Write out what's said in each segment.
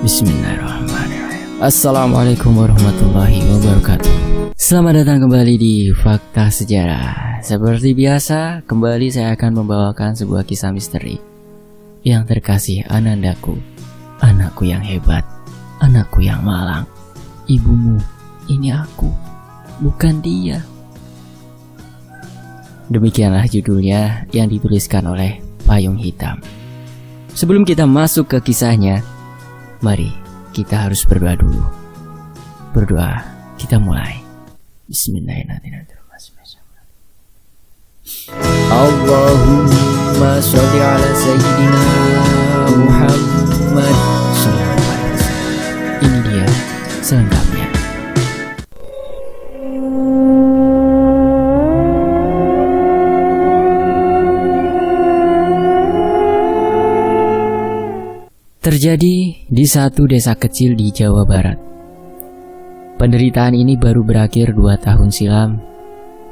Bismillahirrahmanirrahim. Assalamualaikum warahmatullahi wabarakatuh. Selamat datang kembali di Fakta Sejarah. Seperti biasa, kembali saya akan membawakan sebuah kisah misteri. Yang terkasih Anandaku, anakku yang hebat, anakku yang malang. Ibumu, ini aku, bukan dia. Demikianlah judulnya yang dituliskan oleh Payung Hitam. Sebelum kita masuk ke kisahnya, mari kita harus berdoa dulu. Berdoa, kita mulai. Bismillahirrahmanirrahim. Allahumma sholli ala sayyidina Muhammad sallallahu alaihi wasallam. Ini dia selengkapnya. Terjadi di satu desa kecil di Jawa Barat. Penderitaan ini baru berakhir 2 tahun silam,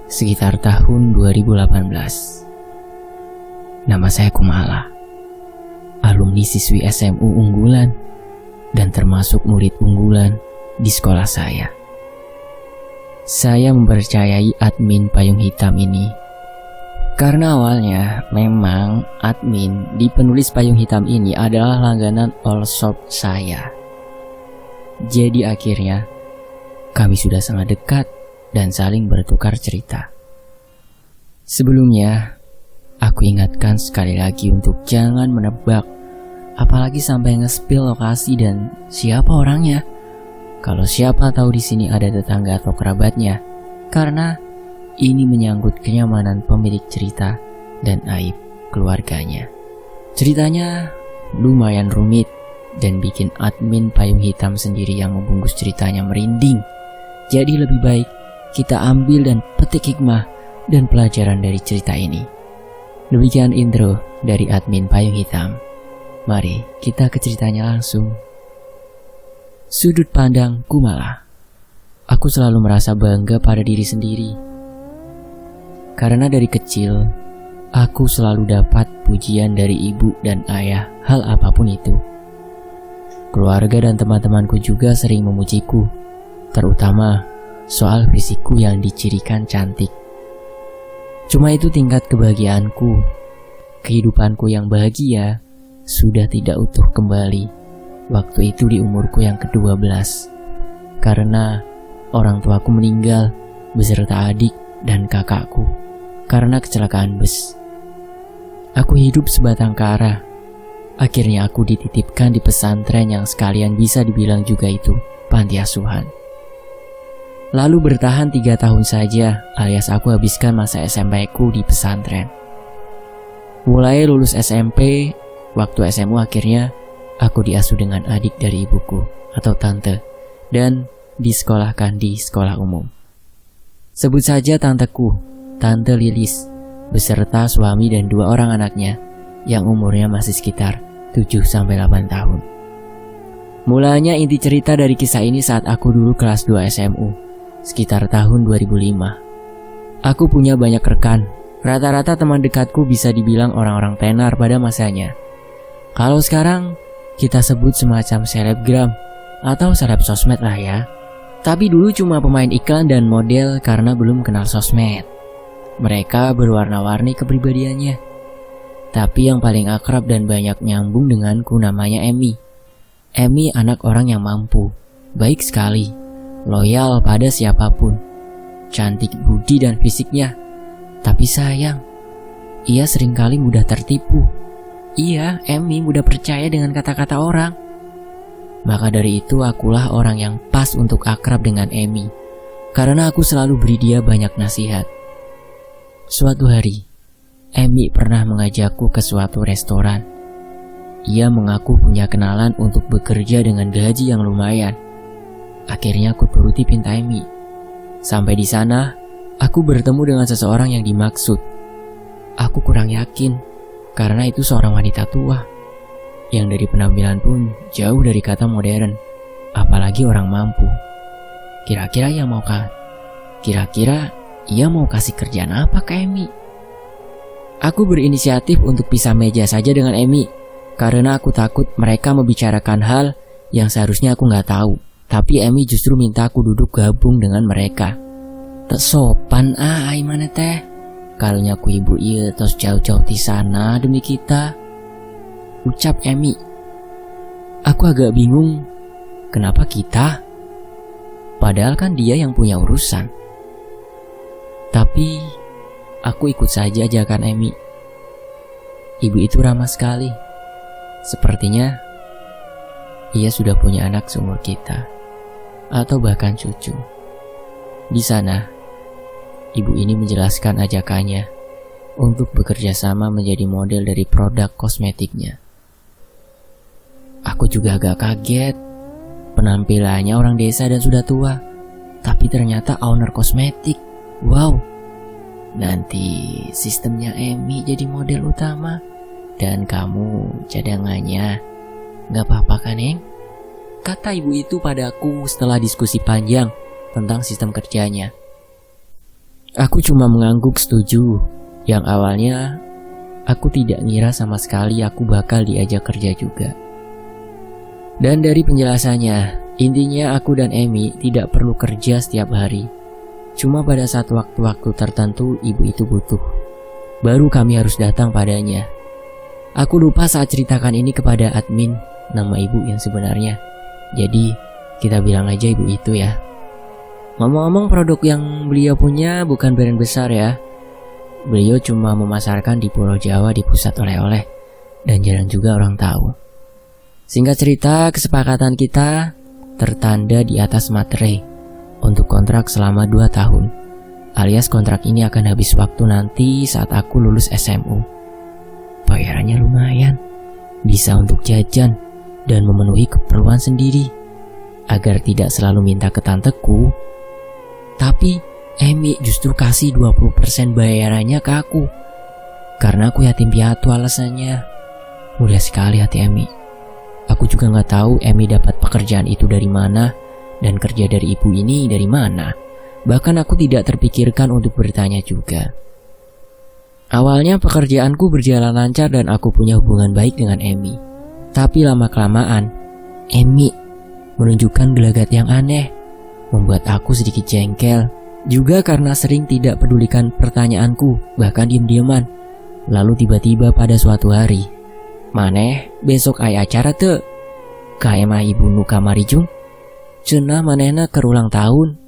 sekitar tahun 2018. Nama saya Kumala, alumni siswi SMU unggulan dan termasuk murid unggulan di sekolah saya. Saya mempercayai admin Payung Hitam ini karena awalnya memang admin di penulis Payung Hitam ini adalah langganan all shop saya. Jadi akhirnya kami sudah sangat dekat dan saling bertukar cerita. Sebelumnya, aku ingatkan sekali lagi untuk jangan menebak, apalagi sampai nge-spill lokasi dan siapa orangnya. Kalau siapa tahu di sini ada tetangga atau kerabatnya, karena ini menyangkut kenyamanan pemilik cerita dan aib keluarganya. Ceritanya lumayan rumit dan bikin admin Payung Hitam sendiri yang membungkus ceritanya merinding. Jadi lebih baik kita ambil dan petik hikmah dan pelajaran dari cerita ini. Demikian intro dari admin Payung Hitam. Mari kita ke ceritanya langsung. Sudut pandang Kumala. Aku selalu merasa bangga pada diri sendiri. Karena dari kecil, aku selalu dapat pujian dari ibu dan ayah hal apapun itu. Keluarga dan teman-temanku juga sering memujiku, terutama soal fisikku yang dicirikan cantik. Cuma itu tingkat kebahagiaanku. Kehidupanku yang bahagia sudah tidak utuh kembali waktu itu di umurku yang ke-12. Karena orang tuaku meninggal beserta adik dan kakakku karena kecelakaan bus. Aku hidup sebatang kara. Akhirnya aku dititipkan di pesantren yang sekalian bisa dibilang juga itu panti asuhan. Lalu bertahan 3 tahun saja alias aku habiskan masa SMP ku di pesantren. Mulai lulus SMP, waktu SMU akhirnya aku diasuh dengan adik dari ibuku atau tante dan disekolahkan di sekolah umum. Sebut saja tanteku, Tante Lilis, beserta suami dan 2 orang anaknya yang umurnya masih sekitar 7-8 tahun. Mulanya inti cerita dari kisah ini saat aku dulu kelas 2 SMU, sekitar tahun 2005. Aku punya banyak rekan, rata-rata teman dekatku bisa dibilang orang-orang tenar pada masanya. Kalau sekarang, kita sebut semacam selebgram atau seleb sosmed lah ya. Tapi dulu cuma pemain iklan dan model karena belum kenal sosmed. Mereka berwarna-warni kepribadiannya. Tapi yang paling akrab dan banyak nyambung denganku namanya Emi. Emi anak orang yang mampu, baik sekali, loyal pada siapapun, cantik budi dan fisiknya. Tapi sayang, ia seringkali mudah tertipu. Iya, Emi mudah percaya dengan kata-kata orang. Maka dari itu akulah orang yang pas untuk akrab dengan Emi, karena aku selalu beri dia banyak nasihat. Suatu hari, Emi pernah mengajakku ke suatu restoran. Ia mengaku punya kenalan untuk bekerja dengan gaji yang lumayan. Akhirnya aku turuti pinta Emi. Sampai di sana, aku bertemu dengan seseorang yang dimaksud. Aku kurang yakin, karena itu seorang wanita tua, yang dari penampilan pun jauh dari kata modern, apalagi orang mampu. Kira-kira ia mau kasih kerjaan apa ke Emi? Aku berinisiatif untuk pisah meja saja dengan Emi, karena aku takut mereka membicarakan hal yang seharusnya aku nggak tahu. Tapi Emi justru minta aku duduk gabung dengan mereka. Tak sopan gimana teh? Kalunya aku ibu iya terus jauh-jauh di sana demi kita. Ucap Emi. Aku agak bingung, kenapa kita? Padahal kan dia yang punya urusan. Tapi aku ikut saja ajakan Emi. Ibu itu ramah sekali. Sepertinya ia sudah punya anak seumur kita, atau bahkan cucu. Di sana, ibu ini menjelaskan ajakannya untuk bekerja sama menjadi model dari produk kosmetiknya. Aku juga agak kaget. Penampilannya orang desa dan sudah tua, tapi ternyata owner kosmetik. Wow. Nanti sistemnya Emi jadi model utama dan kamu cadangannya. Gak apa-apa kan, Eng? Kata ibu itu padaku setelah diskusi panjang tentang sistem kerjanya. Aku cuma mengangguk setuju. Yang awalnya aku tidak ngira sama sekali aku bakal diajak kerja juga. Dan dari penjelasannya, intinya aku dan Emi tidak perlu kerja setiap hari. Cuma pada saat waktu-waktu tertentu ibu itu butuh, baru kami harus datang padanya. Aku lupa saat ceritakan ini kepada admin nama ibu yang sebenarnya. Jadi kita bilang aja ibu itu ya. Ngomong-ngomong, produk yang beliau punya bukan brand besar ya. Beliau cuma memasarkan di Pulau Jawa di pusat oleh-oleh, dan jarang juga orang tahu. Singkat cerita, kesepakatan kita tertanda di atas materai untuk kontrak selama 2 tahun. Alias kontrak ini akan habis waktu nanti saat aku lulus SMU. Bayarannya lumayan, bisa untuk jajan dan memenuhi keperluan sendiri, agar tidak selalu minta ke tanteku. Tapi Emi justru kasih 20% bayarannya ke aku, karena aku yatim piatu alasannya. Mulia sekali hati Emi. Aku juga gak tahu Emi dapat pekerjaan itu dari mana, dan kerja dari ibu ini dari mana. Bahkan aku tidak terpikirkan untuk bertanya juga. Awalnya pekerjaanku berjalan lancar dan aku punya hubungan baik dengan Emi. Tapi lama-kelamaan, Emi menunjukkan gelagat yang aneh, membuat aku sedikit jengkel. Juga karena sering tidak pedulikan pertanyaanku, bahkan diam-diaman. Lalu tiba-tiba pada suatu hari, "Maneh, besok aya acara teu? Ka emah ibu nu kamarijung? Cenah manehna keur ulang tahun,"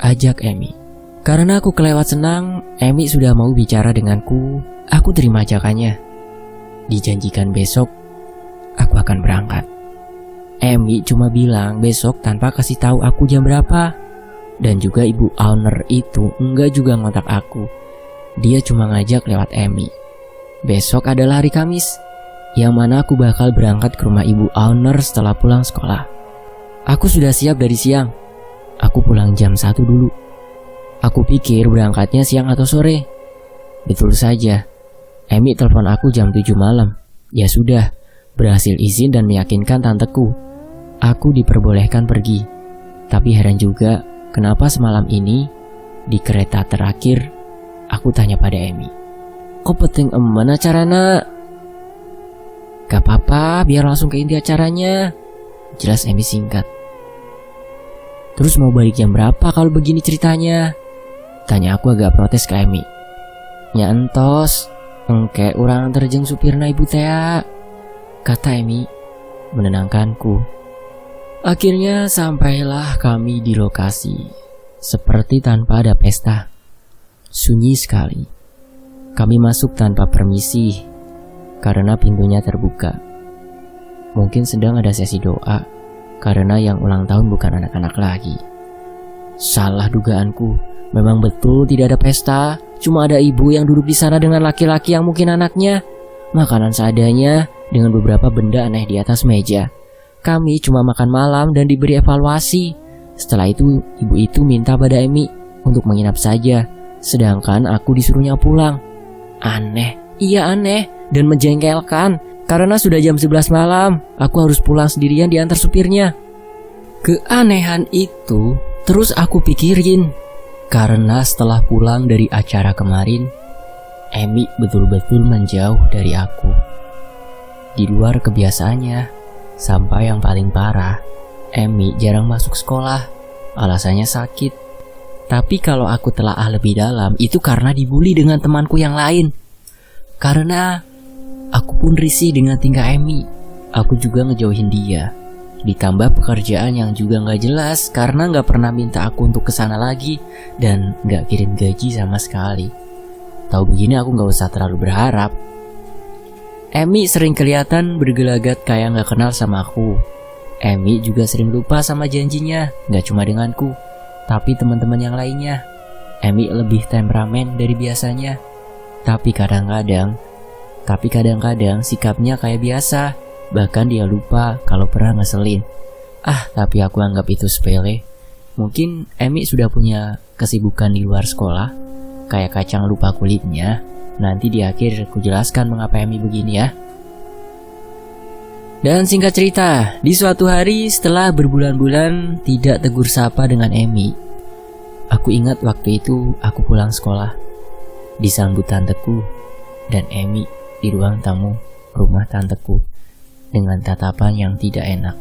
ajak Emi. Karena aku kelewat senang, Emi sudah mau bicara denganku. Aku terima ajakannya. Dijanjikan besok aku akan berangkat. Emi cuma bilang besok tanpa kasih tahu aku jam berapa. Dan juga ibu owner itu enggak juga ngontak aku. Dia cuma ngajak lewat Emi. Besok adalah hari Kamis, yang mana aku bakal berangkat ke rumah ibu owner setelah pulang sekolah. Aku sudah siap dari siang. Aku pulang jam 1 dulu. Aku pikir berangkatnya siang atau sore. Betul saja, Emi telepon aku jam 7 malam. Ya sudah, berhasil izin dan meyakinkan tanteku. Aku diperbolehkan pergi. Tapi heran juga, kenapa semalam ini di kereta terakhir aku tanya pada Emi, "Kok penting emana acarana?" "Gak apa-apa, biar langsung ke inti acaranya," jelas Emi singkat. "Terus mau balik jam berapa kalau begini ceritanya?" tanya aku agak protes ke Emi. "Nya entos, engke urang terjeng supirna ibu tea," kata Emi menenangkanku. Akhirnya sampailah kami di lokasi, seperti tanpa ada pesta. Sunyi sekali. Kami masuk tanpa permisi, karena pintunya terbuka. Mungkin sedang ada sesi doa, karena yang ulang tahun bukan anak-anak lagi. Salah dugaanku, memang betul tidak ada pesta. Cuma ada ibu yang duduk di sana dengan laki-laki yang mungkin anaknya. Makanan seadanya dengan beberapa benda aneh di atas meja. Kami cuma makan malam dan diberi evaluasi. Setelah itu, ibu itu minta pada Emi untuk menginap saja, sedangkan aku disuruhnya pulang. Aneh, iya aneh dan menjengkelkan. Karena sudah jam 11 malam, aku harus pulang sendirian diantar supirnya. Keanehan itu terus aku pikirin, karena setelah pulang dari acara kemarin, Emi betul-betul menjauh dari aku. Di luar kebiasaannya, Sampai yang paling parah, Emi jarang masuk sekolah, alasannya sakit. Tapi kalau aku telaah lebih dalam, itu karena dibully dengan temanku yang lain. Karena aku pun risih dengan tingkah Emi, aku juga ngejauhin dia. Ditambah pekerjaan yang juga gak jelas karena gak pernah minta aku untuk kesana lagi dan gak kirim gaji sama sekali. Tahu begini aku gak usah terlalu berharap. Emi sering kelihatan bergelagat kayak gak kenal sama aku. Emi juga sering lupa sama janjinya, gak cuma denganku, tapi teman-teman yang lainnya. Emi lebih temperamen dari biasanya. Tapi kadang-kadang sikapnya kayak biasa. Bahkan dia lupa kalau pernah ngeselin. Tapi aku anggap itu sepele. Mungkin Emi sudah punya kesibukan di luar sekolah, kayak kacang lupa kulitnya. Nanti di akhir aku jelaskan mengapa Emi begini ya. Dan singkat cerita, di suatu hari setelah berbulan-bulan tidak tegur sapa dengan Emi, aku ingat waktu itu aku pulang sekolah, disambut tanteku dan Emi di ruang tamu rumah tanteku dengan tatapan yang tidak enak.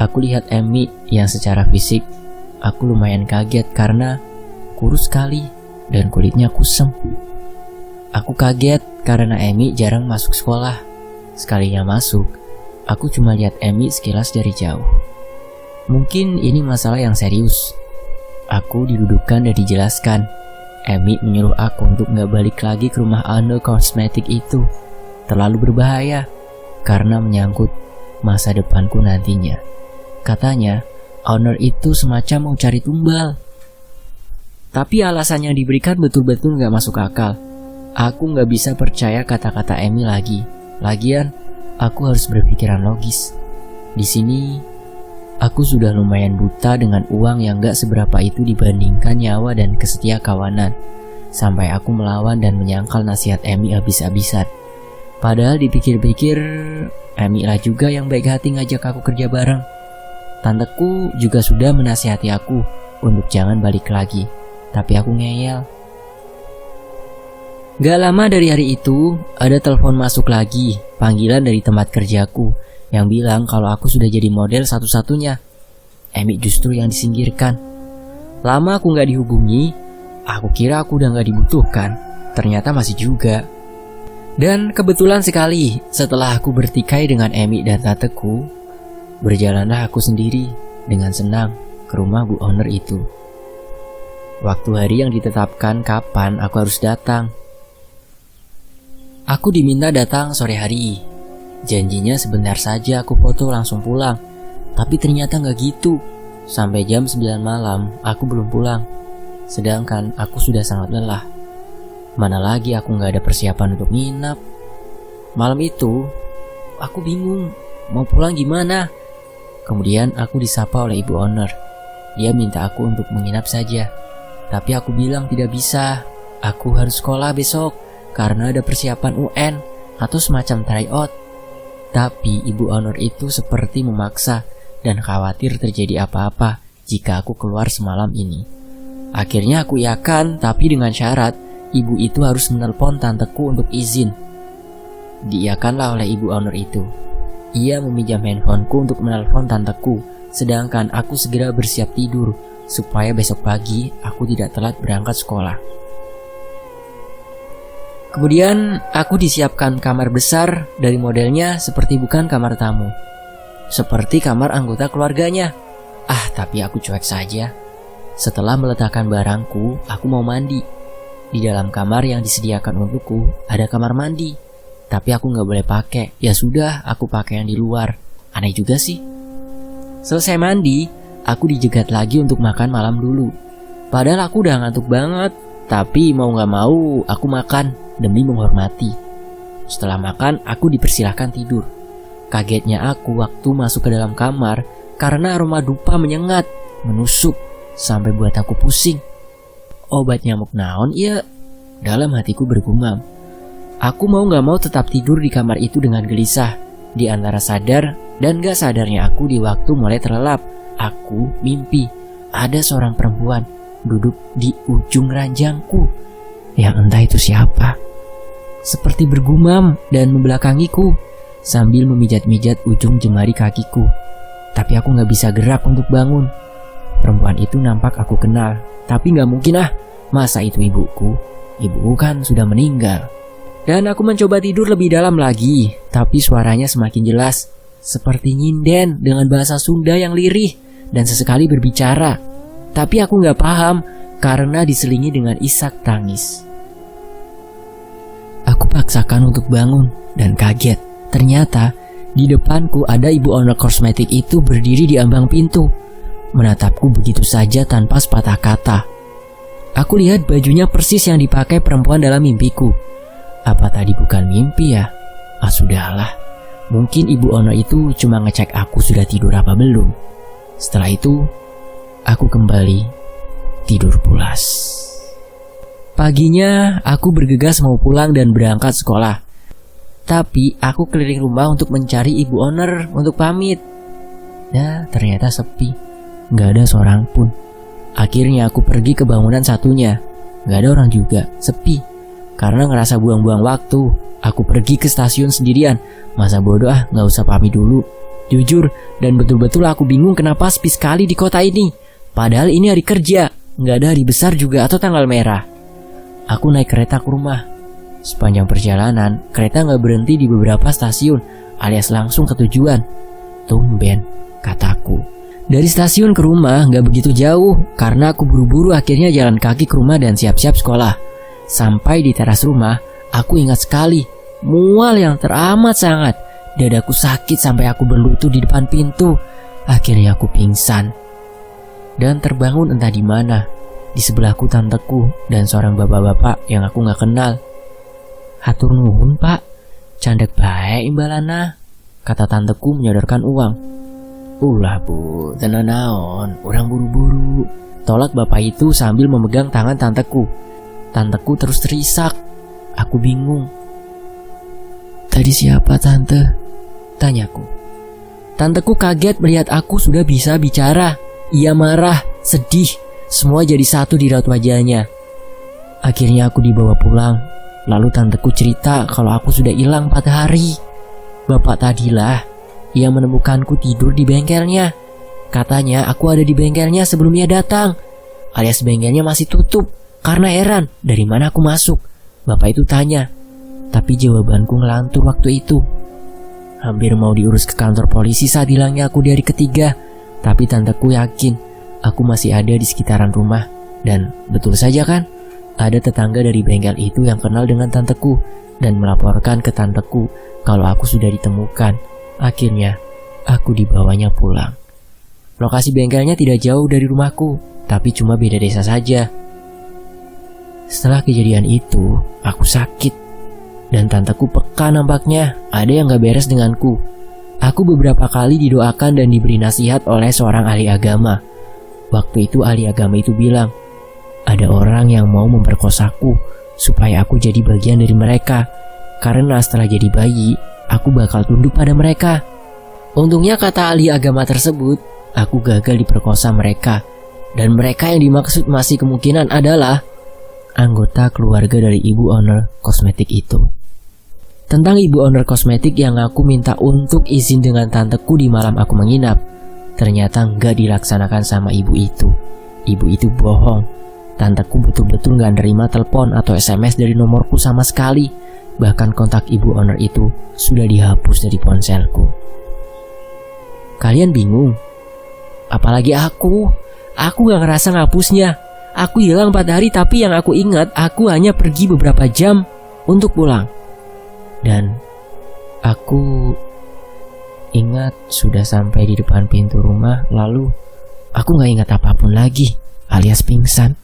Aku lihat Emi yang secara fisik aku lumayan kaget karena kurus sekali dan kulitnya kusem. Aku kaget karena Emi jarang masuk sekolah. Sekalinya masuk, aku cuma lihat Emi sekilas dari jauh. Mungkin ini masalah yang serius. Aku didudukkan dan dijelaskan. Emi menyuruh aku untuk gak balik lagi ke rumah owner kosmetik itu. Terlalu berbahaya karena menyangkut masa depanku nantinya. Katanya, owner itu semacam mau cari tumbal. Tapi alasan yang diberikan betul-betul gak masuk akal. Aku gak bisa percaya kata-kata Emi lagi. Lagian, aku harus berpikiran logis. Di sini, aku sudah lumayan buta dengan uang yang gak seberapa itu dibandingkan nyawa dan kesetia kawanan. Sampai aku melawan dan menyangkal nasihat Emi habis-habisan. Padahal dipikir-pikir, Emi lah juga yang baik hati ngajak aku kerja bareng. Tanteku juga sudah menasihati aku untuk jangan balik lagi, tapi aku ngeyel. Gak lama dari hari itu, ada telepon masuk lagi, panggilan dari tempat kerjaku, yang bilang kalau aku sudah jadi model satu-satunya. Emi justru yang disingkirkan. Lama aku gak dihubungi, aku kira aku udah gak dibutuhkan, ternyata masih juga. Dan kebetulan sekali, setelah aku bertikai dengan Emi dan tanteku, berjalanlah aku sendiri dengan senang ke rumah bu owner itu. Waktu hari yang ditetapkan kapan aku harus datang. Aku diminta datang sore hari. Janjinya sebentar saja aku foto langsung pulang. Tapi ternyata gak gitu. Sampai jam 9 malam aku belum pulang. Sedangkan aku sudah sangat lelah. Mana lagi aku gak ada persiapan untuk nginap. Malam itu aku bingung mau pulang gimana. Kemudian aku disapa oleh ibu owner. Dia minta aku untuk menginap saja. Tapi aku bilang tidak bisa. Aku harus sekolah besok karena ada persiapan UN atau semacam tryout. Tapi ibu owner itu seperti memaksa dan khawatir terjadi apa-apa jika aku keluar semalam ini. Akhirnya aku iakan, tapi dengan syarat ibu itu harus menelpon tanteku untuk izin. Diiakanlah oleh ibu owner itu. Ia meminjam handphoneku untuk menelpon tanteku, sedangkan aku segera bersiap tidur supaya besok pagi aku tidak telat berangkat sekolah. Kemudian aku disiapkan kamar besar dari modelnya seperti bukan kamar tamu, seperti kamar anggota keluarganya. Tapi aku cuek saja. Setelah meletakkan barangku, aku mau mandi. Di dalam kamar yang disediakan untukku ada kamar mandi, tapi aku gak boleh pakai. Ya sudah, aku pakai yang di luar. Aneh juga sih. Selesai mandi, aku dijegat lagi untuk makan malam dulu. Padahal aku udah ngantuk banget, tapi mau gak mau aku makan demi menghormati. Setelah makan, aku dipersilahkan tidur. Kagetnya aku waktu masuk ke dalam kamar karena aroma dupa menyengat, menusuk, sampai buat aku pusing. Obat nyamuk naon iya? Dalam hatiku bergumam. Aku mau gak mau tetap tidur di kamar itu dengan gelisah. Di antara sadar dan gak sadarnya aku di waktu mulai terlelap, aku mimpi ada seorang perempuan duduk di ujung ranjangku. Yang entah itu siapa. Seperti bergumam dan membelakangiku. sambil memijat-mijat ujung jemari kakiku. Tapi aku gak bisa gerak untuk bangun. Perempuan itu nampak aku kenal, tapi gak mungkin masa itu ibuku? Ibuku kan sudah meninggal. Dan aku mencoba tidur lebih dalam lagi, tapi suaranya semakin jelas, seperti nyinden dengan bahasa Sunda yang lirih dan sesekali berbicara. Tapi aku gak paham karena diselingi dengan isak tangis. Aku paksakan untuk bangun dan kaget. Ternyata di depanku ada ibu owner kosmetik itu berdiri di ambang pintu, menatapku begitu saja tanpa sepatah kata. Aku lihat bajunya persis yang dipakai perempuan dalam mimpiku. Apa tadi bukan mimpi ya? Sudahlah. Mungkin ibu owner itu cuma ngecek aku sudah tidur apa belum. Setelah itu, aku kembali tidur pulas. Paginya, aku bergegas mau pulang dan berangkat sekolah. Tapi aku keliling rumah untuk mencari ibu owner untuk pamit. Ya, ternyata sepi. Gak ada seorang pun. Akhirnya aku pergi ke bangunan satunya. Gak ada orang juga, sepi. Karena ngerasa buang-buang waktu, aku pergi ke stasiun sendirian. Masa bodoh gak usah pamit dulu. Jujur, dan betul-betul aku bingung kenapa sepi sekali di kota ini. Padahal ini hari kerja, gak ada hari besar juga atau tanggal merah. Aku naik kereta ke rumah. Sepanjang perjalanan, kereta gak berhenti di beberapa stasiun, alias langsung ke tujuan. Tumben, kataku. Dari stasiun ke rumah gak begitu jauh, karena aku buru-buru akhirnya jalan kaki ke rumah dan siap-siap sekolah. Sampai di teras rumah, aku ingat sekali, mual yang teramat sangat. Dadaku sakit sampai aku berlutut di depan pintu. Akhirnya aku pingsan. Dan terbangun entah di mana. Di sebelahku tanteku dan seorang bapak-bapak yang aku gak kenal. Hatur nuhun pak, candek bae imbalana, kata tanteku menyodorkan uang. Ulah bu, tenan naon, orang buru-buru, tolak bapak itu sambil memegang tangan tanteku. Tanteku terus terisak. Aku bingung. Tadi siapa tante? Tanyaku. Tanteku kaget melihat aku sudah bisa bicara. Ia marah, sedih, semua jadi satu di raut wajahnya. Akhirnya aku dibawa pulang. Lalu tanteku cerita kalau aku sudah hilang 4 hari. Bapak tadilah yang menemukanku tidur di bengkelnya. Katanya aku ada di bengkelnya sebelum ia datang, alias bengkelnya masih tutup. Karena heran dari mana aku masuk. Bapak itu tanya, tapi jawabanku ngelantur waktu itu. Hampir mau diurus ke kantor polisi saat hilangnya aku di hari ketiga. Tapi tanteku yakin aku masih ada di sekitaran rumah. Dan betul saja kan, ada tetangga dari bengkel itu yang kenal dengan tanteku dan melaporkan ke tanteku kalau aku sudah ditemukan. Akhirnya, aku dibawanya pulang. Lokasi bengkelnya tidak jauh dari rumahku, tapi cuma beda desa saja. Setelah kejadian itu, aku sakit. Dan tanteku peka nampaknya, ada yang gak beres denganku. Aku beberapa kali didoakan dan diberi nasihat oleh seorang ahli agama. Waktu itu ahli agama itu bilang, ada orang yang mau memperkosaku supaya aku jadi bagian dari mereka. Karena setelah jadi bayi, aku bakal tunduk pada mereka. Untungnya kata ahli agama tersebut, aku gagal diperkosa mereka. Dan mereka yang dimaksud masih kemungkinan adalah anggota keluarga dari ibu owner kosmetik itu. Tentang ibu owner kosmetik yang aku minta untuk izin dengan tanteku di malam aku menginap, ternyata nggak dilaksanakan sama ibu itu. Ibu itu bohong. Tanteku betul-betul gak nerima telepon atau SMS dari nomorku sama sekali. Bahkan kontak ibu owner itu sudah dihapus dari ponselku. Kalian bingung? Apalagi aku gak ngerasa ngapusnya. Aku hilang 4 hari tapi yang aku ingat aku hanya pergi beberapa jam untuk pulang. Dan aku ingat sudah sampai di depan pintu rumah. Lalu aku gak ingat apapun lagi, alias pingsan.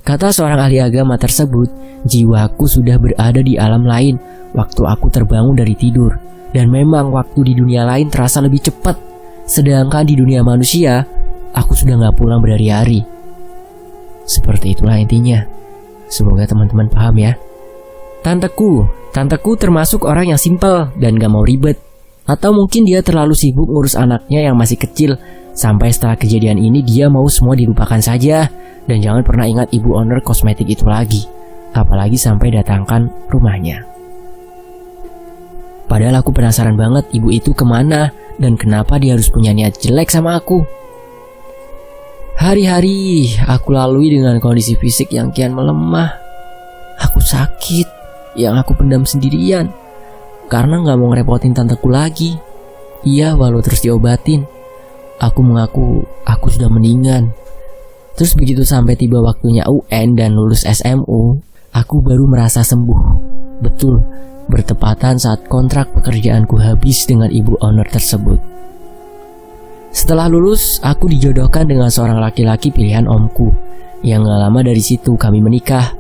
Kata seorang ahli agama tersebut, jiwaku sudah berada di alam lain waktu aku terbangun dari tidur. Dan memang waktu di dunia lain terasa lebih cepat. Sedangkan di dunia manusia, aku sudah gak pulang berhari-hari. Seperti itulah intinya. Semoga teman-teman paham ya. Tanteku termasuk orang yang simpel dan gak mau ribet. Atau mungkin dia terlalu sibuk ngurus anaknya yang masih kecil. Sampai setelah kejadian ini dia mau semua dilupakan saja. Dan jangan pernah ingat ibu owner kosmetik itu lagi. Apalagi sampai datangkan rumahnya. Padahal aku penasaran banget ibu itu kemana dan kenapa dia harus punya niat jelek sama aku. Hari-hari aku lalui dengan kondisi fisik yang kian melemah. Aku sakit yang aku pendam sendirian karena gak mau ngerepotin tanteku lagi. Iya, walau terus diobatin. Aku mengaku aku sudah mendingan. Terus begitu sampai tiba waktunya UN dan lulus SMU, aku baru merasa sembuh. Betul, bertepatan saat kontrak pekerjaanku habis dengan ibu owner tersebut. Setelah lulus, aku dijodohkan dengan seorang laki-laki pilihan omku. Yang gak lama dari situ kami menikah.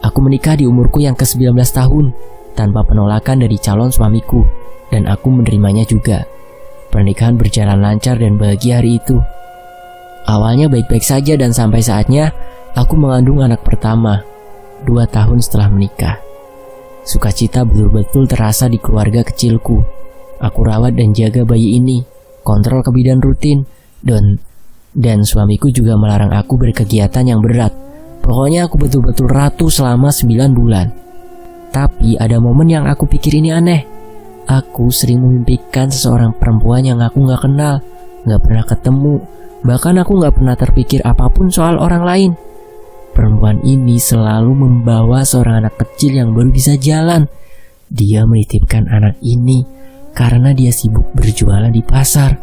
Aku menikah di umurku yang ke-19 tahun, tanpa penolakan dari calon suamiku, dan aku menerimanya juga. Pernikahan berjalan lancar dan bahagia hari itu. Awalnya baik-baik saja dan sampai saatnya aku mengandung anak pertama 2 tahun setelah menikah. Sukacita betul-betul terasa di keluarga kecilku. Aku rawat dan jaga bayi ini, kontrol ke bidan rutin, dan suamiku juga melarang aku berkegiatan yang berat. Pokoknya aku betul-betul ratu selama 9 bulan. Tapi ada momen yang aku pikir ini aneh. Aku sering memimpikan seseorang perempuan yang aku gak kenal, gak pernah ketemu, bahkan aku gak pernah terpikir apapun soal orang lain. Perempuan ini selalu membawa seorang anak kecil yang baru bisa jalan. Dia menitipkan anak ini karena dia sibuk berjualan di pasar.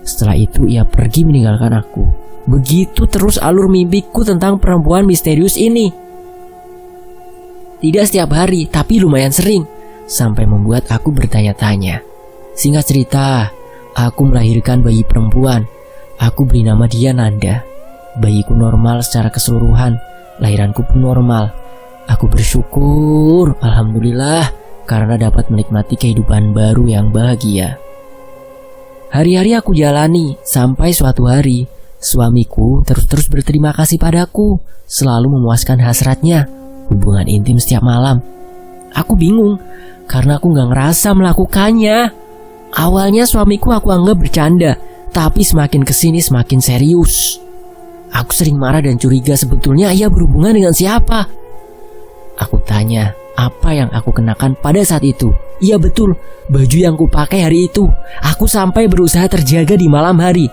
Setelah itu ia pergi meninggalkan aku. Begitu terus alur mimpiku tentang perempuan misterius ini. Tidak setiap hari, tapi lumayan sering, sampai membuat aku bertanya-tanya. Singkat cerita, aku melahirkan bayi perempuan. Aku beri nama dia Nanda. Bayiku normal secara keseluruhan, lahiranku pun normal. Aku bersyukur, alhamdulillah, karena dapat menikmati kehidupan baru yang bahagia. Hari-hari aku jalani sampai suatu hari suamiku terus berterima kasih padaku, selalu memuaskan hasratnya, hubungan intim setiap malam. Aku bingung karena aku gak ngerasa melakukannya. Awalnya suamiku aku anggap bercanda, tapi semakin kesini semakin serius. Aku sering marah dan curiga sebetulnya ia berhubungan dengan siapa. Aku tanya, apa yang aku kenakan pada saat itu? Iya betul, baju yang kupakai hari itu. Aku sampai berusaha terjaga di malam hari,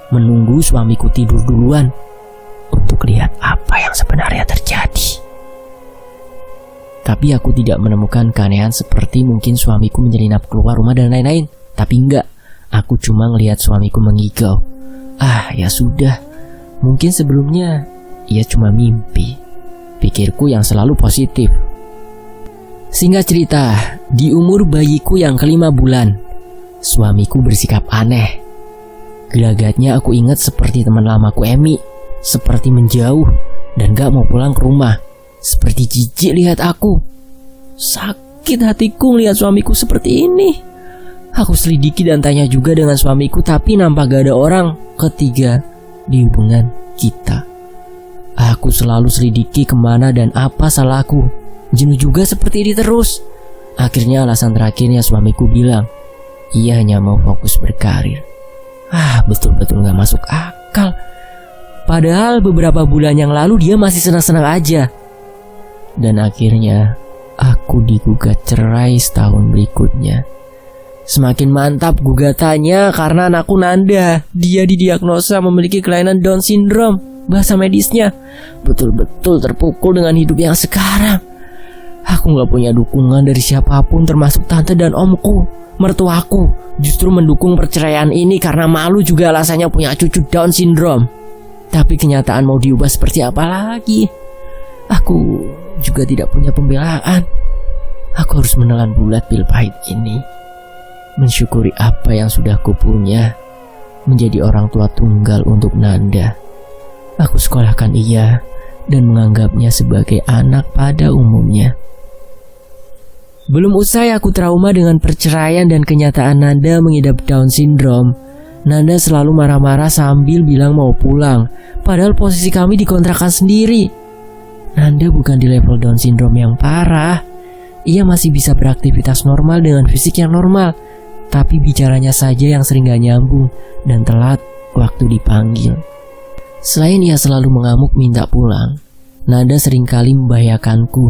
menunggu suamiku tidur duluan untuk lihat apa yang sebenarnya terjadi. Tapi aku tidak menemukan keanehan seperti mungkin suamiku menyelinap keluar rumah dan lain-lain. Tapi enggak, aku cuma ngelihat suamiku mengigau. Ya sudah, mungkin sebelumnya ia cuma mimpi, pikirku yang selalu positif. Singkat cerita, di umur bayiku yang ke-5 bulan, suamiku bersikap aneh. Gelagatnya aku ingat seperti teman lamaku Emi, seperti menjauh dan gak mau pulang ke rumah, seperti jijik lihat aku. Sakit hatiku lihat suamiku seperti ini. Aku selidiki dan tanya juga dengan suamiku, tapi nampak gak ada orang ketiga di hubungan kita. Aku selalu selidiki kemana dan apa salahku. Jenuh juga seperti ini terus. Akhirnya alasan terakhirnya suamiku bilang, ia hanya mau fokus berkarir. Betul-betul gak masuk akal. Padahal beberapa bulan yang lalu dia masih senang-senang aja. Dan akhirnya aku digugat cerai setahun berikutnya. Semakin mantap gugatannya karena anakku Nanda, dia didiagnosa memiliki kelainan Down syndrome. Bahasa medisnya, betul-betul terpukul dengan hidup yang sekarang. Aku gak punya dukungan dari siapapun termasuk tante dan omku. Mertuaku justru mendukung perceraian ini karena malu juga alasannya punya cucu Down syndrome. Tapi kenyataan mau diubah seperti apa lagi? Aku juga tidak punya pembelaan. Aku harus menelan bulat pil pahit ini, mensyukuri apa yang sudah kupunya, menjadi orang tua tunggal untuk Nanda. Aku sekolahkan ia dan menganggapnya sebagai anak pada umumnya. Belum usai aku trauma dengan perceraian dan kenyataan Nanda mengidap Down syndrome. Nanda selalu marah-marah sambil bilang mau pulang, padahal posisi kami dikontrakan sendiri. Nanda bukan di level Down syndrome yang parah. Ia masih bisa beraktivitas normal dengan fisik yang normal, tapi bicaranya saja yang sering gak nyambung dan telat waktu dipanggil. Selain ia selalu mengamuk minta pulang, Nanda seringkali membahayakanku.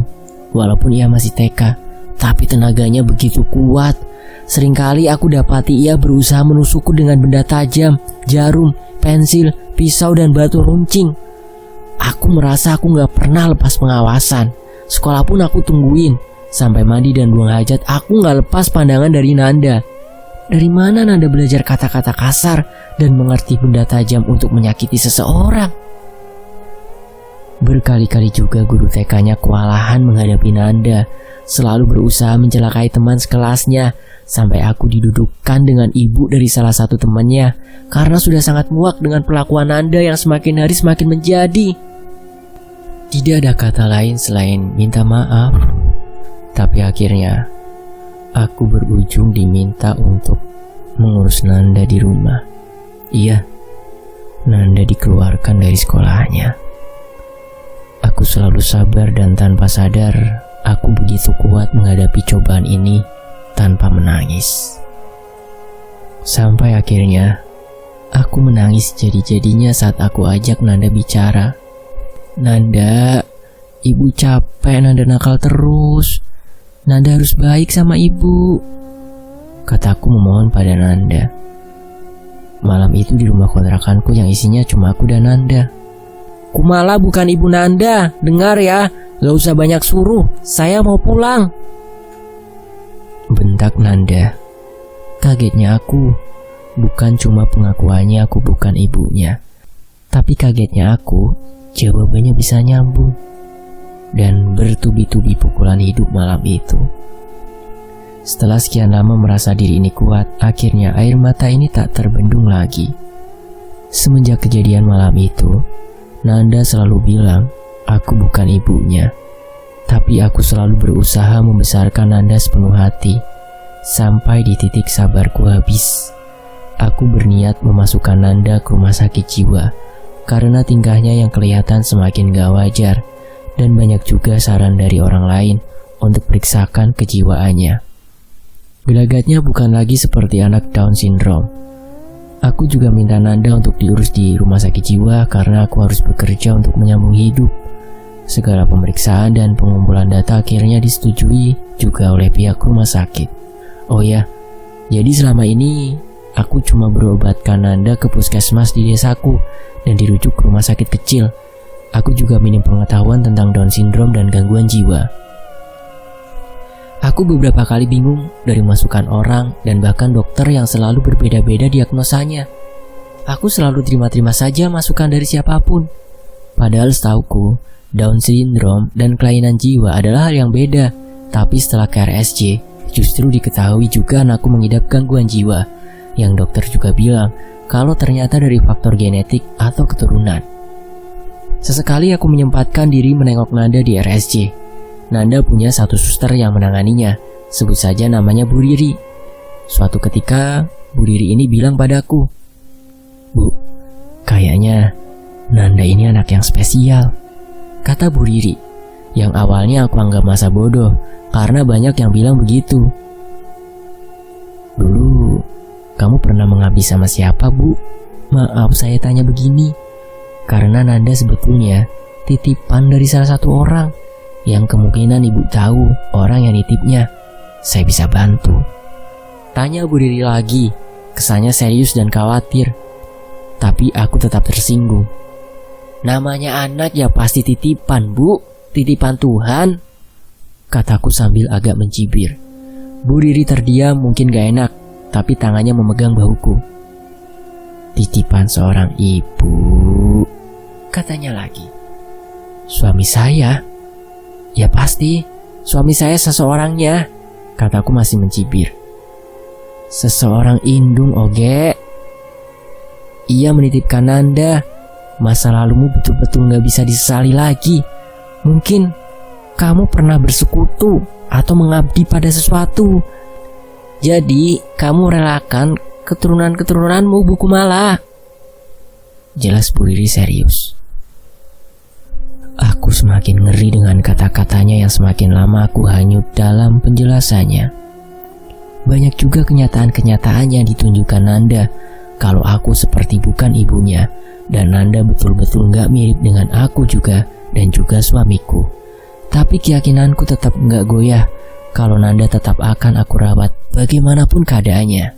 Walaupun ia masih TK, Tapi tenaganya begitu kuat. Seringkali aku dapati ia berusaha menusukku dengan benda tajam, jarum, pensil, pisau, dan batu runcing. Aku merasa aku gak pernah lepas pengawasan. Sekolah pun aku tungguin. Sampai mandi dan buang hajat, aku gak lepas pandangan dari Nanda. Dari mana Nanda belajar kata-kata kasar dan mengerti benda tajam untuk menyakiti seseorang? Berkali-kali juga guru TK-nya kewalahan menghadapi Nanda, selalu berusaha mencelakai teman sekelasnya, sampai aku didudukkan dengan ibu dari salah satu temannya karena sudah sangat muak dengan perlakuan Nanda yang semakin hari semakin menjadi. Tidak ada kata lain selain minta maaf. Tapi akhirnya aku berujung diminta untuk mengurus Nanda di rumah. Iya, Nanda dikeluarkan dari sekolahnya. Aku selalu sabar dan tanpa sadar aku begitu kuat menghadapi cobaan ini tanpa menangis. Sampai akhirnya aku menangis jadi-jadinya saat aku ajak Nanda bicara. Nanda, ibu capek Nanda nakal terus. Nanda harus baik sama ibu, kataku memohon pada Nanda. Malam itu di rumah kontrakanku yang isinya cuma aku dan Nanda. Kumala bukan ibu Nanda, dengar ya, gak usah banyak suruh, saya mau pulang, bentak Nanda. Kagetnya aku, bukan cuma pengakuannya aku bukan ibunya, tapi kagetnya aku, jawabannya bisa nyambung. Dan bertubi-tubi pukulan hidup malam itu. Setelah sekian lama merasa diri ini kuat, akhirnya air mata ini tak terbendung lagi. Semenjak kejadian malam itu, Nanda selalu bilang, aku bukan ibunya. Tapi aku selalu berusaha membesarkan Nanda sepenuh hati. Sampai di titik sabarku habis. Aku berniat memasukkan Nanda ke rumah sakit jiwa, karena tingkahnya yang kelihatan semakin gak wajar. Dan banyak juga saran dari orang lain untuk periksakan kejiwaannya. Gelagatnya bukan lagi seperti anak Down syndrome. Aku juga minta Nanda untuk diurus di rumah sakit jiwa karena aku harus bekerja untuk menyambung hidup. Segala pemeriksaan dan pengumpulan data akhirnya disetujui juga oleh pihak rumah sakit. Oh ya, jadi selama ini aku cuma berobatkan Nanda ke puskesmas di desaku dan dirujuk ke rumah sakit kecil. Aku juga minim pengetahuan tentang Down syndrome dan gangguan jiwa. Aku beberapa kali bingung dari masukan orang dan bahkan dokter yang selalu berbeda-beda diagnosanya. Aku selalu terima-terima saja masukan dari siapapun. Padahal setauku, Down syndrome dan kelainan jiwa adalah hal yang beda. Tapi setelah ke RSJ, justru diketahui juga anakku mengidap gangguan jiwa, yang dokter juga bilang kalau ternyata dari faktor genetik atau keturunan. Sesekali aku menyempatkan diri menengok Nanda di RSJ. Nanda punya satu suster yang menanganinya, sebut saja namanya Bu Riri. Suatu ketika, Bu Riri ini bilang padaku, Bu, kayaknya Nanda ini anak yang spesial, kata Bu Riri, yang awalnya aku anggap masa bodoh, karena banyak yang bilang begitu. Dulu, kamu pernah mengabdi sama siapa, Bu? Maaf saya tanya begini, karena Nanda sebetulnya titipan dari salah satu orang yang kemungkinan ibu tahu orang yang nitipnya. Saya bisa bantu. Tanya Bu Riri lagi, kesannya serius dan khawatir. Tapi aku tetap tersinggung. Namanya anak ya pasti titipan, Bu. Titipan Tuhan, kataku sambil agak mencibir. Bu Riri terdiam, mungkin gak enak, tapi tangannya memegang bahuku. Titipan seorang ibu, katanya lagi. Suami saya? Ya pasti, suami saya seseorangnya, kataku masih mencibir. Seseorang indung, Oge. Ia menitipkan Nanda. Masa lalumu betul-betul gak bisa disesali lagi. Mungkin kamu pernah bersekutu atau mengabdi pada sesuatu. Jadi kamu relakan keturunan-keturunanmu, Bu Kumala. Jelas Bu Riri serius. Aku semakin ngeri dengan kata-katanya yang semakin lama aku hanyut dalam penjelasannya. Banyak juga kenyataan-kenyataan yang ditunjukkan Nanda kalau aku seperti bukan ibunya, dan Nanda betul-betul gak mirip dengan aku juga dan juga suamiku. Tapi keyakinanku tetap gak goyah kalau Nanda tetap akan aku rawat bagaimanapun keadaannya.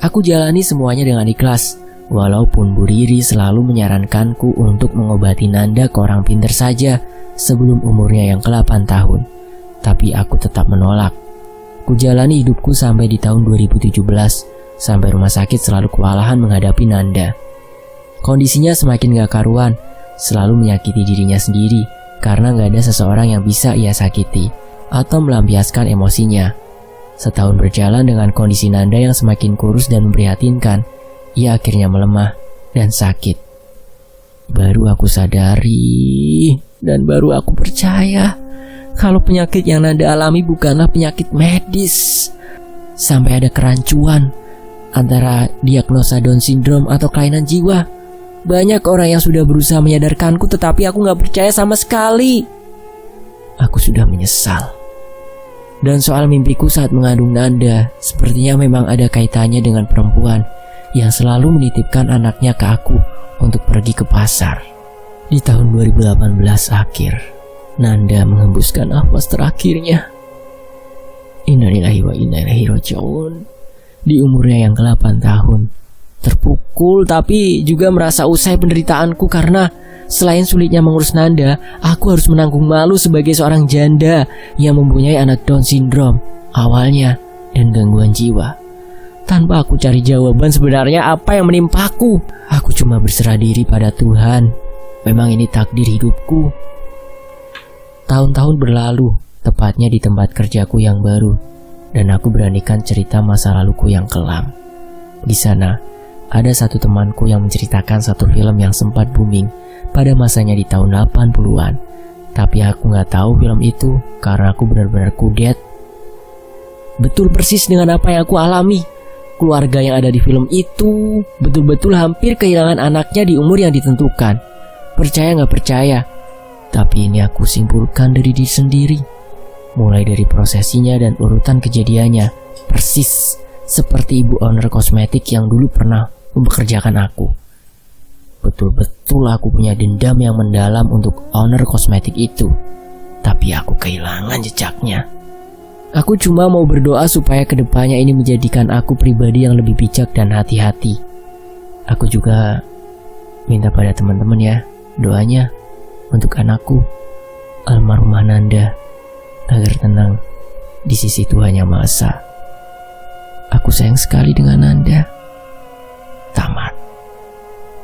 Aku jalani semuanya dengan ikhlas, walaupun Bu Riri selalu menyarankanku untuk mengobati Nanda ke orang pintar saja sebelum umurnya yang ke-8 tahun. Tapi aku tetap menolak. Ku jalani hidupku sampai di tahun 2017, sampai rumah sakit selalu kewalahan menghadapi Nanda. Kondisinya semakin gak karuan, selalu menyakiti dirinya sendiri karena gak ada seseorang yang bisa ia sakiti atau melampiaskan emosinya. Setahun berjalan dengan kondisi Nanda yang semakin kurus dan memprihatinkan, ia akhirnya melemah dan sakit. Baru aku sadari dan baru aku percaya kalau penyakit yang Nanda alami bukanlah penyakit medis. Sampai ada kerancuan antara diagnosa Down syndrome atau kelainan jiwa. Banyak orang yang sudah berusaha menyadarkanku, tetapi aku gak percaya sama sekali. Aku sudah menyesal. Dan soal mimpiku saat mengandung Nanda, sepertinya memang ada kaitannya dengan perempuan yang selalu menitipkan anaknya ke aku untuk pergi ke pasar. Di tahun 2018 akhir, Nanda menghembuskan nafas terakhirnya. Innalillahi wa inna ilaihi raji'un. Di umurnya yang ke-8 tahun, terpukul tapi juga merasa usai penderitaanku karena selain sulitnya mengurus Nanda, aku harus menanggung malu sebagai seorang janda yang mempunyai anak Down syndrome awalnya dan gangguan jiwa. Tanpa aku cari jawaban sebenarnya apa yang menimpaku, aku cuma berserah diri pada Tuhan. Memang ini takdir hidupku. Tahun-tahun berlalu, tepatnya di tempat kerjaku yang baru, dan aku beranikan cerita masa laluku yang kelam. Di sana, ada satu temanku yang menceritakan satu film yang sempat booming pada masanya di tahun 80-an. Tapi aku gak tahu film itu karena aku benar-benar kudet. Betul persis dengan apa yang aku alami. Keluarga yang ada di film itu betul-betul hampir kehilangan anaknya di umur yang ditentukan. Percaya gak percaya, tapi ini aku simpulkan dari diri sendiri. Mulai dari prosesinya dan urutan kejadiannya, persis seperti ibu owner kosmetik yang dulu pernah mempekerjakan aku. Betul-betul aku punya dendam yang mendalam untuk owner kosmetik itu. Tapi aku kehilangan jejaknya. Aku cuma mau berdoa supaya kedepannya ini menjadikan aku pribadi yang lebih bijak dan hati-hati. Aku juga minta pada teman-teman ya, doanya untuk anakku, almarhumah Nanda, agar tenang di sisi Tuhan Yang Maha Esa. Aku sayang sekali dengan Nanda. Tamat.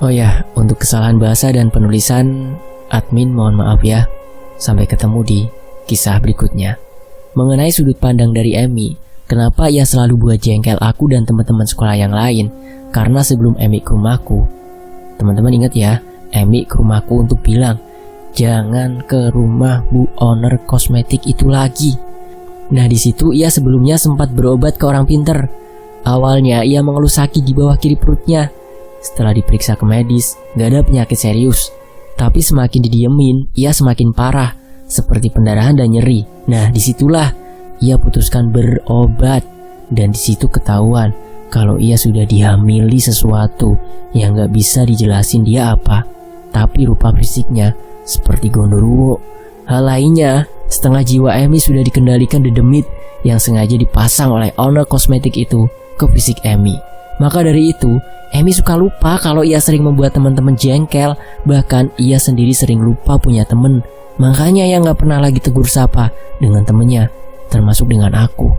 Oh ya, untuk kesalahan bahasa dan penulisan, admin mohon maaf ya. Sampai ketemu di kisah berikutnya. Mengenai sudut pandang dari Emi, kenapa ia selalu buat jengkel aku dan teman-teman sekolah yang lain? Karena sebelum Emi ke rumahku, teman-teman ingat ya, Emi ke rumahku untuk bilang, jangan ke rumah bu owner kosmetik itu lagi. Nah di situ ia sebelumnya sempat berobat ke orang pinter. Awalnya ia mengeluh sakit di bawah kiri perutnya. Setelah diperiksa ke medis, gak ada penyakit serius. Tapi semakin didiemin, ia semakin parah, seperti pendarahan dan nyeri. Nah disitulah ia putuskan berobat. Dan disitu ketahuan kalau ia sudah dihamili sesuatu yang gak bisa dijelasin dia apa. Tapi rupa fisiknya seperti gondoruo. Hal lainnya, setengah jiwa Emi sudah dikendalikan dedemit yang sengaja dipasang oleh owner kosmetik itu ke fisik Emi. Maka dari itu, Emi suka lupa kalau ia sering membuat teman-teman jengkel. Bahkan ia sendiri sering lupa punya temen. Makanya ia gak pernah lagi tegur sapa dengan temennya, termasuk dengan aku.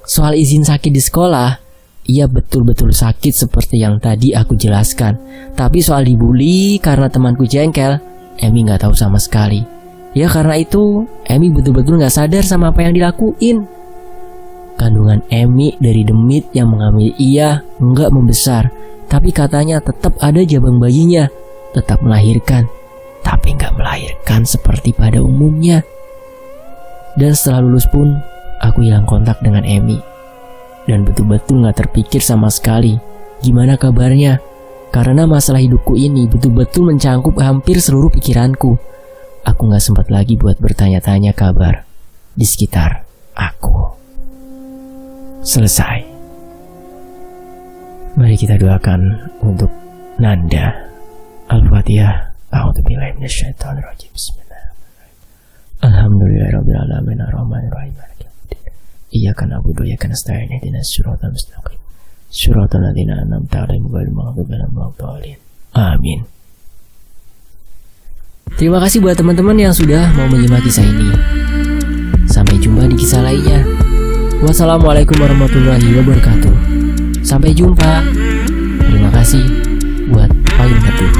Soal izin sakit di sekolah, ia betul-betul sakit seperti yang tadi aku jelaskan. Tapi soal dibully karena temanku jengkel, Emi gak tahu sama sekali. Ya karena itu, Emi betul-betul gak sadar sama apa yang dilakuin. Kandungan Emi dari demit yang mengambil ia enggak membesar, tapi katanya tetap ada jabang bayinya, tetap melahirkan, tapi enggak melahirkan seperti pada umumnya. Dan setelah lulus pun, aku hilang kontak dengan Emi. Dan betul-betul gak terpikir sama sekali gimana kabarnya, karena masalah hidupku ini betul-betul mencangkup hampir seluruh pikiranku. Aku gak sempat lagi buat bertanya-tanya kabar di sekitar aku. Selesai. Mari kita doakan untuk Nanda. Al-Fatihah. A'udzubillahi minasyaitonirrajim. Bismillahirrahmanirrahim. Alhamdulillah. Alhamdulillahirabbil alamin arrahmanir rahim. Iyyaka na'budu wa iyyaka nasta'in ihdinas siratal mustaqim. Siratal ladzina an'amta 'alaihim ghairil maghdubi 'alaihim waladdallin. Amin. Terima kasih buat teman-teman yang sudah mau menyimak kisah ini. Sampai jumpa di kisah lainnya. Wassalamualaikum warahmatullahi wabarakatuh. Sampai jumpa. Terima kasih buat paling teduh.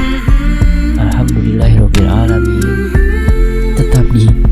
Alhamdulillahirabbil alamin. Tetap di